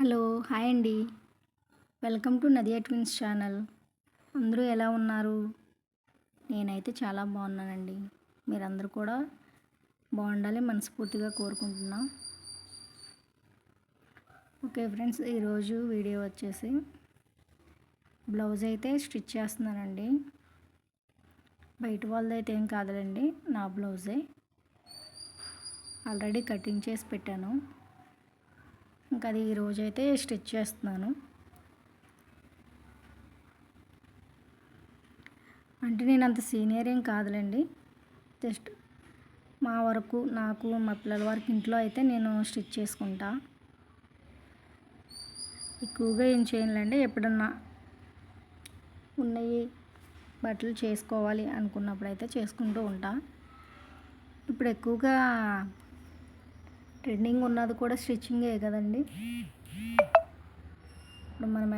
Hello hi అండి. Welcome to Nadiya twins channel. అందరూ ఎలా ఉన్నారు? నేనైతే చాలా బాగున్నానండి. మీరందరూ కూడా బాగుండాలి మనస్ఫూర్తిగా కోరుకుంటున్నా. ఓకే ఫ్రెండ్స్, ఈరోజు వీడియో వచ్చేసి బ్లౌజ్ అయితే స్టిచ్ చేస్తున్నానండి. బయట వాళ్ళది అయితే ఏం కాదులేండి, నా బ్లౌజే. ఆల్రెడీ కటింగ్ చేసి పెట్టాను. ఇంకా అది ఈరోజైతే స్టిచ్ చేస్తున్నాను. అంటే నేను అంత సీనియర్ ఏం కాదులేండి, జస్ట్ మా వరకు నాకు మా పిల్లల వరకు ఇంట్లో అయితే నేను స్టిచ్ చేసుకుంటా. ఎక్కువగా ఏం చేయనులేండి, ఎప్పుడన్నా ఉన్నాయి బట్టలు చేసుకోవాలి అనుకున్నప్పుడు అయితే చేసుకుంటూ ఉంటా. ఇప్పుడు ఎక్కువగా ట్రెండింగ్ ఉన్నది కూడా స్టిచ్చింగే కదండి. ఇప్పుడు మనం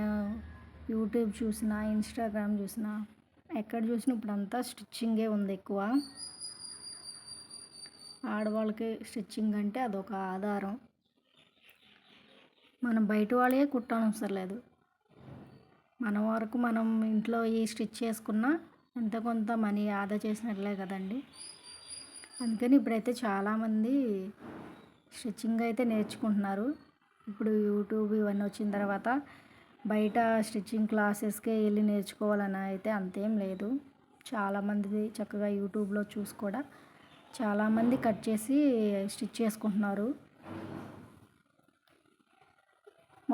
యూట్యూబ్ చూసినా, ఇన్స్టాగ్రామ్ చూసినా, ఎక్కడ చూసినా ఇప్పుడు అంతా స్టిచ్చింగే ఉంది ఎక్కువ. ఆడవాళ్ళకి స్టిచ్చింగ్ అంటే అదొక ఆధారం. మనం బయట వాళ్ళే కుట్టనవసరం లేదు, మన వరకు మనం ఇంట్లో ఈ స్టిచ్ చేసుకున్నా ఎంత కొంత మనీ ఆదా చేసినట్లే కదండి. అందుకని ఇప్పుడైతే చాలామంది స్టిచ్చింగ్ అయితే నేర్చుకుంటున్నారు. ఇప్పుడు యూట్యూబ్ ఇవన్నీ వచ్చిన తర్వాత బయట స్టిచ్చింగ్ క్లాసెస్కే వెళ్ళి నేర్చుకోవాలని అయితే అంతేం లేదు. చాలామంది చక్కగా యూట్యూబ్లో చూసి కూడా చాలామంది కట్ చేసి స్టిచ్ చేసుకుంటున్నారు.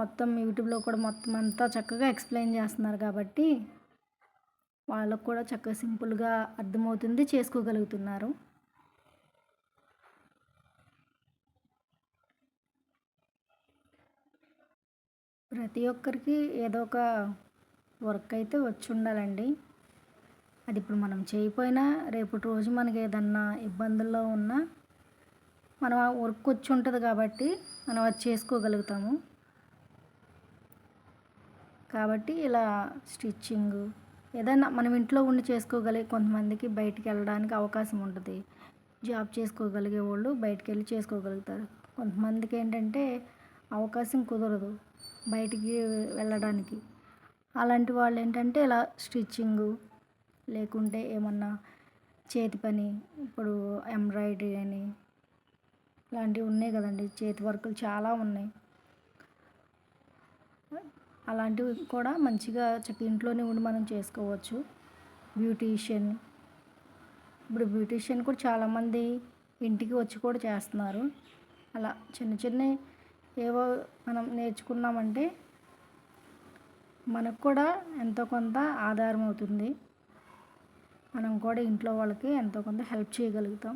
మొత్తం యూట్యూబ్లో కూడా మొత్తం అంతా చక్కగా ఎక్స్ప్లెయిన్ చేస్తున్నారు కాబట్టి వాళ్ళకు కూడా చక్కగా సింపుల్గా అర్థమవుతుంది, చేసుకోగలుగుతున్నారు. ప్రతి ఒక్కరికి ఏదో ఒక వర్క్ అయితే వచ్చి ఉండాలండి. అది ఇప్పుడు మనం చేయకపోయినా రేపటి రోజు మనకి ఏదన్నా ఇబ్బందుల్లో ఉన్నా మనం ఆ వర్క్ వచ్చి ఉంటుంది కాబట్టి మనం అది చేసుకోగలుగుతాము. కాబట్టి ఇలా స్టిచ్చింగ్ ఏదైనా మనం ఇంట్లో ఉండి చేసుకోగలిగే, కొంతమందికి బయటికి వెళ్ళడానికి అవకాశం ఉంటుంది. జాబ్ చేసుకోగలిగే వాళ్ళు బయటికి వెళ్ళి చేసుకోగలుగుతారు. కొంతమందికి ఏంటంటే అవకాశం కుదరదు బయటికి వెళ్ళడానికి. అలాంటి వాళ్ళు ఏంటంటే ఇలా స్టిచ్చింగు లేకుంటే ఏమన్నా చేతి పని, ఇప్పుడు ఎంబ్రాయిడరీ అని ఇలాంటివి ఉన్నాయి కదండి, చేతి వర్కులు చాలా ఉన్నాయి. అలాంటివి కూడా మంచిగా ఇంట్లోనే ఉండి మనం చేసుకోవచ్చు. బ్యూటీషియన్, ఇప్పుడు బ్యూటీషియన్ కూడా చాలామంది ఇంటికి వచ్చి కూడా చేస్తున్నారు. అలా చిన్న చిన్న ఏవో మనం నేర్చుకున్నామంటే మనకు కూడా ఎంతో కొంత ఆధారం అవుతుంది. మనం కూడా ఇంట్లో వాళ్ళకి ఎంతో కొంత హెల్ప్ చేయగలుగుతాం.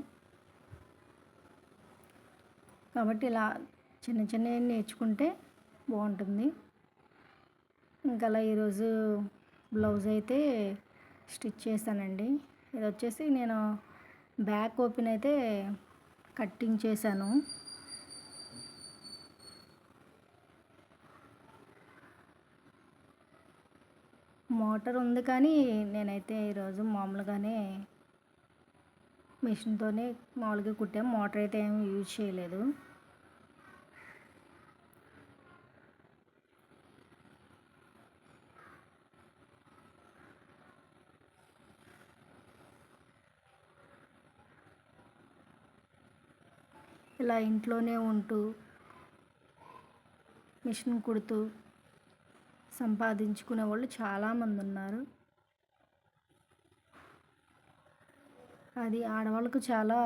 కాబట్టి ఇలా చిన్న చిన్నవి నేర్చుకుంటే బాగుంటుంది. ఇంకా అలా ఈరోజు బ్లౌజ్ అయితే స్టిచ్ చేశానండి. ఇది వచ్చేసి నేను బ్యాక్ ఓపెన్ అయితే కట్టింగ్ చేశాను. మోటార్ ఉంది కానీ నేనైతే ఈరోజు మామూలుగానే మిషన్తోనే మామూలుగా కుట్టాము. మోటార్ అయితే ఏమి యూజ్ చేయలేదు. ఇలా ఇంట్లోనే ఉంటూ మిషన్ కుడుతూ సంపాదించుకునే వాళ్ళు చాలామంది ఉన్నారు. అది ఆడవాళ్ళకు చాలా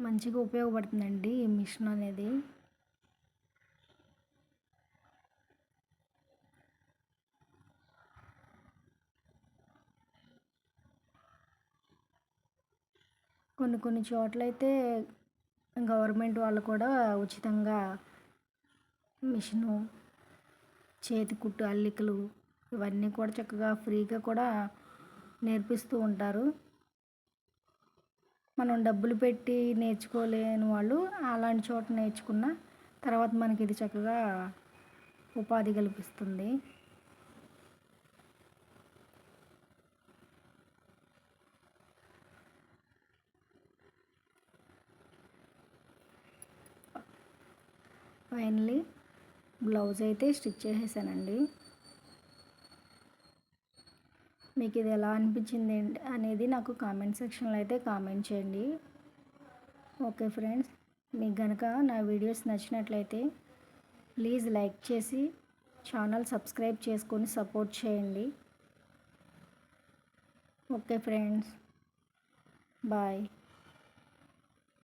మంచిగా ఉపయోగపడుతుందండి ఈ మిషన్ అనేది. కొన్ని కొన్ని చోట్లయితే గవర్నమెంట్ వాళ్ళు కూడా ఉచితంగా మిషను, చేతి కుట్టు అల్లికలు ఇవన్నీ కూడా చక్కగా ఫ్రీగా కూడా నేర్పిస్తూ ఉంటారు. మనం డబ్బులు పెట్టి నేర్చుకోలేని వాళ్ళు అలాంటి చోట నేర్చుకున్న తర్వాత మనకి ఇది చక్కగా ఉపాధి కల్పిస్తుంది. ఫైనలీ బ్లౌజ్ అయితే స్టిచ్ చేసేసానండి. మీకు ఇది ఎలా అనిపించింది అనేది నాకు కామెంట్ సెక్షన్లో అయితే కామెంట్ చేయండి. ఓకే ఫ్రెండ్స్, మీకు కనుక నా వీడియోస్ నచ్చినట్లయితే ప్లీజ్ లైక్ చేసి ఛానల్ సబ్స్క్రైబ్ చేసుకొని సపోర్ట్ చేయండి. Okay friends, bye.